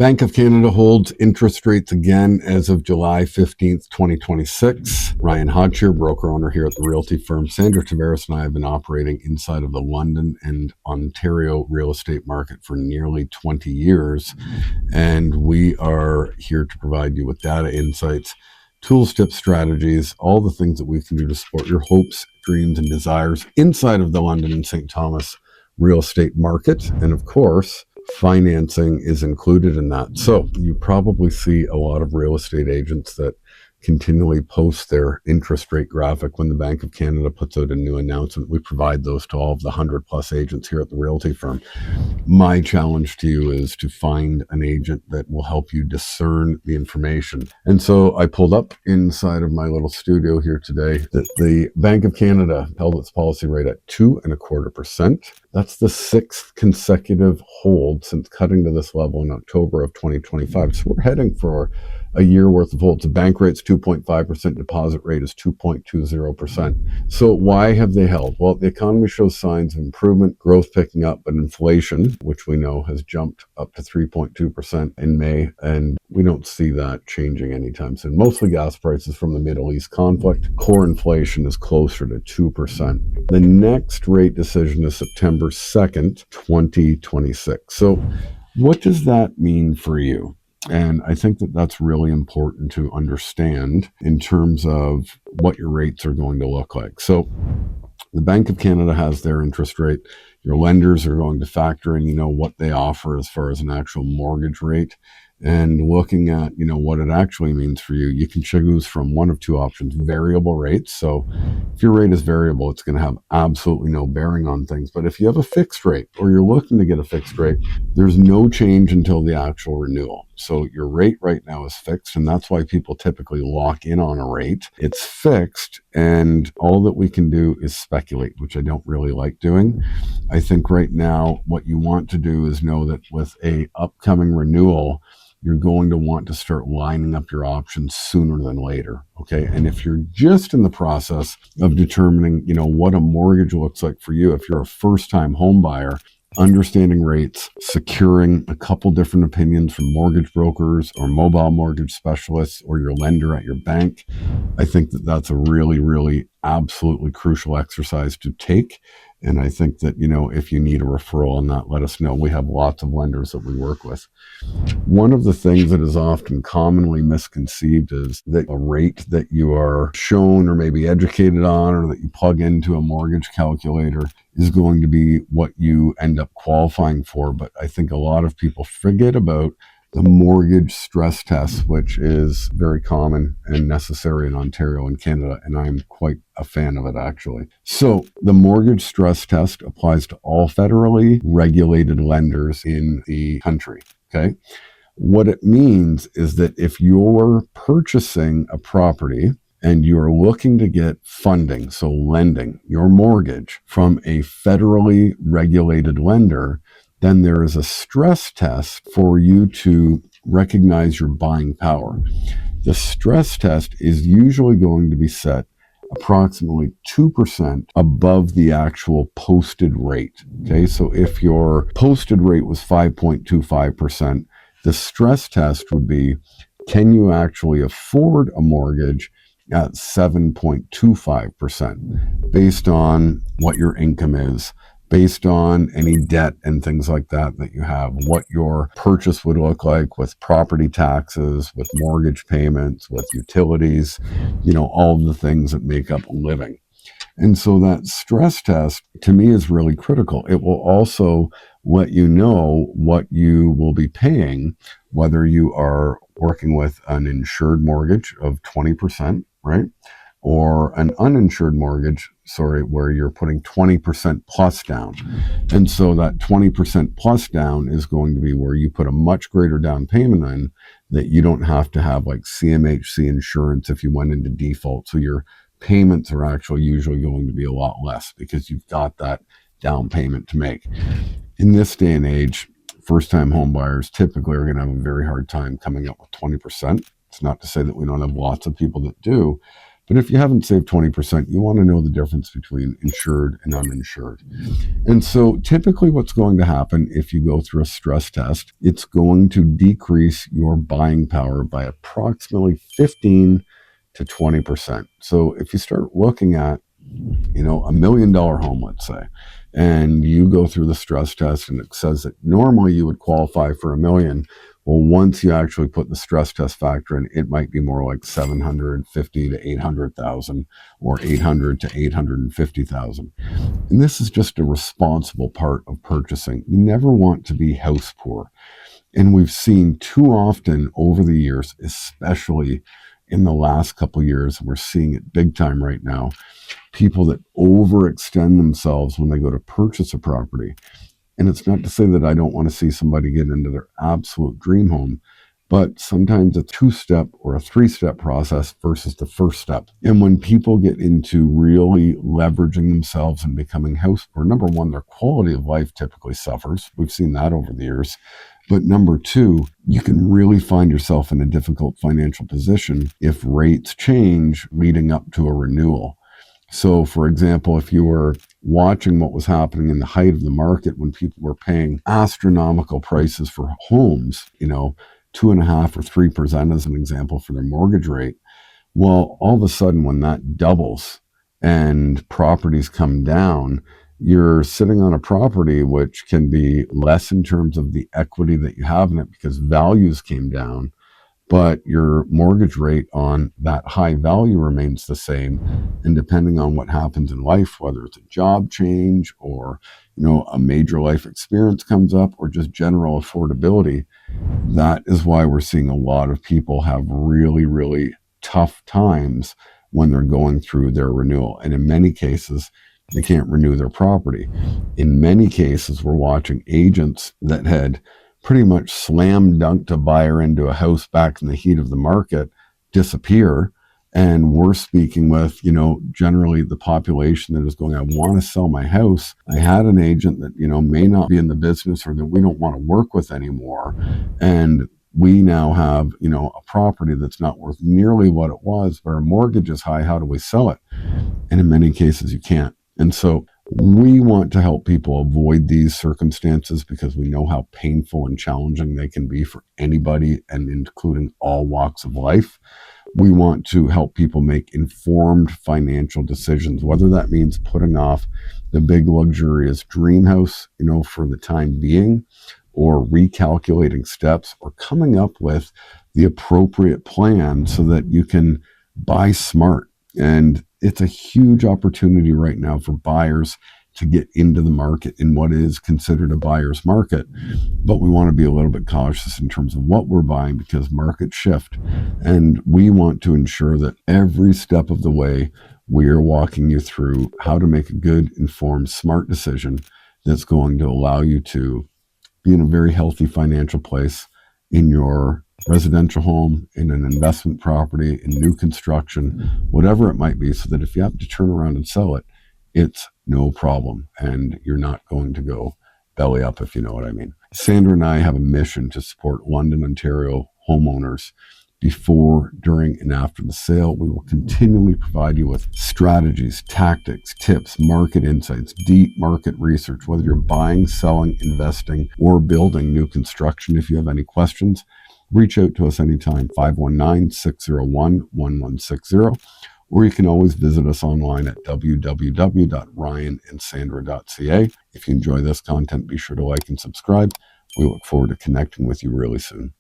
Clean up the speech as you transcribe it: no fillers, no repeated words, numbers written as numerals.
Bank of Canada holds interest rates again as of July 15th, 2026. Ryan Hodgson, broker owner here at the Realty firm. Sandra, Tavares, and I have been operating inside of the London and Ontario real estate market for nearly 20 years. And we are here to provide you with data insights, tools, tips, strategies, all the things that we can do to support your hopes, dreams, and desires inside of the London and St. Thomas real estate market. And of course, financing is included in that. So you probably see a lot of real estate agents that continually post their interest rate graphic when the Bank of Canada puts out a new announcement. We provide those to all of the 100 plus agents here at the Realty firm. My challenge to you is to find an agent that will help you discern the information. And so I pulled up inside of my little studio here today that the Bank of Canada held its policy rate at 2.25%. That's the sixth consecutive hold since cutting to this level in October of 2025. So we're heading for a year worth of holds. The bank rate's 2.5%, deposit rate is 2.20%. So why have they held? Well, the economy shows signs of improvement, growth picking up, but inflation, which we know has jumped up to 3.2% in May, and we don't see that changing anytime soon. Mostly gas prices from the Middle East conflict. Core inflation is closer to 2%. The next rate decision is September 2nd, 2026. So what does that mean for you? And I think that that's really important to understand in terms of what your rates are going to look like. So the Bank of Canada has their interest rate. Your lenders are going to factor in, what they offer as far as an actual mortgage rate. And looking at, what it actually means for you, you can choose from one of two options: variable rates. So if your rate is variable, it's going to have absolutely no bearing on things. But if you have a fixed rate, or you're looking to get a fixed rate, there's no change until the actual renewal. So your rate right now is fixed, and that's why people typically lock in on a rate. It's fixed, and all that we can do is speculate, which I don't really like doing. I think right now what you want to do is know that with a upcoming renewal, you're going to want to start lining up your options sooner than later, okay? And if you're just in the process of determining, what a mortgage looks like for you, if you're a first-time home buyer, understanding rates, securing a couple different opinions from mortgage brokers or mobile mortgage specialists or your lender at your bank, I think that that's a really, really absolutely crucial exercise to take. And I think that, if you need a referral on that, let us know. We have lots of lenders that we work with. One of the things that is often commonly misconceived is that a rate that you are shown or maybe educated on, or that you plug into a mortgage calculator, is going to be what you end up qualifying for. But I think a lot of people forget about the mortgage stress test, which is very common and necessary in Ontario and Canada, and I'm quite a fan of it, actually. So the mortgage stress test applies to all federally regulated lenders in the country, okay? What it means is that if you're purchasing a property and you're looking to get funding, so lending your mortgage from a federally regulated lender, then there is a stress test for you to recognize your buying power. The stress test is usually going to be set approximately 2% above the actual posted rate. Okay, so if your posted rate was 5.25%, the stress test would be, can you actually afford a mortgage at 7.25% based on what your income is, based on any debt and things like that you have, what your purchase would look like with property taxes, with mortgage payments, with utilities, all of the things that make up living. And so that stress test, to me, is really critical. It will also let you know what you will be paying, whether you are working with an insured mortgage of 20%, right? Or an uninsured mortgage, where you're putting 20% plus down. And so that 20% plus down is going to be where you put a much greater down payment in, that you don't have to have like CMHC insurance if you went into default. So your payments are actually usually going to be a lot less because you've got that down payment to make. In this day and age, first-time home buyers typically are going to have a very hard time coming up with 20%. It's not to say that we don't have lots of people that do, But if you haven't saved 20%, you want to know the difference between insured and uninsured. And so typically what's going to happen if you go through a stress test, it's going to decrease your buying power by approximately 15 to 20%. So if you start looking at, $1 million home, let's say, and you go through the stress test and it says that normally you would qualify for $1 million. Well, once you actually put the stress test factor in, it might be more like 750 to 800,000 or 800 to 850,000. And this is just a responsible part of purchasing. You never want to be house poor. And we've seen too often over the years, especially in the last couple of years, we're seeing it big time right now, people that overextend themselves when they go to purchase a property. And it's not to say that I don't want to see somebody get into their absolute dream home, but sometimes a 2-step or a 3-step process versus the first step. And when people get into really leveraging themselves and becoming house poor, number one, their quality of life typically suffers. We've seen that over the years. But number two, you can really find yourself in a difficult financial position if rates change leading up to a renewal. So, for example, if you were watching what was happening in the height of the market when people were paying astronomical prices for homes, 2.5 or 3% as an example for their mortgage rate, well, all of a sudden when that doubles and properties come down, you're sitting on a property which can be less in terms of the equity that you have in it because values came down, but your mortgage rate on that high value remains the same. And depending on what happens in life, whether it's a job change or, a major life experience comes up or just general affordability, that is why we're seeing a lot of people have really, really tough times when they're going through their renewal. And in many cases, they can't renew their property. In many cases, we're watching agents that had pretty much slam dunked a buyer into a house back in the heat of the market disappear. And we're speaking with, generally the population that is going, I want to sell my house. I had an agent that, may not be in the business or that we don't want to work with anymore. And we now have, a property that's not worth nearly what it was, but our mortgage is high. How do we sell it? And in many cases, you can't. And so we want to help people avoid these circumstances because we know how painful and challenging they can be for anybody and including all walks of life. We want to help people make informed financial decisions, whether that means putting off the big luxurious dream house, for the time being, or recalculating steps or coming up with the appropriate plan so that you can buy smart. And it's a huge opportunity right now for buyers to get into the market in what is considered a buyer's market. But we want to be a little bit cautious in terms of what we're buying because markets shift. And we want to ensure that every step of the way, we are walking you through how to make a good, informed, smart decision that's going to allow you to be in a very healthy financial place in your residential home, in an investment property, in new construction, whatever it might be, so that if you have to turn around and sell it, it's no problem and you're not going to go belly up, if you know what I mean. Sandra and I have a mission to support London, Ontario homeowners before, during, and after the sale. We will continually provide you with strategies, tactics, tips, market insights, deep market research, whether you're buying, selling, investing, or building new construction. If you have any questions, reach out to us anytime, 519-601-1160, or you can always visit us online at www.ryanandsandra.ca. If you enjoy this content, be sure to like and subscribe. We look forward to connecting with you really soon.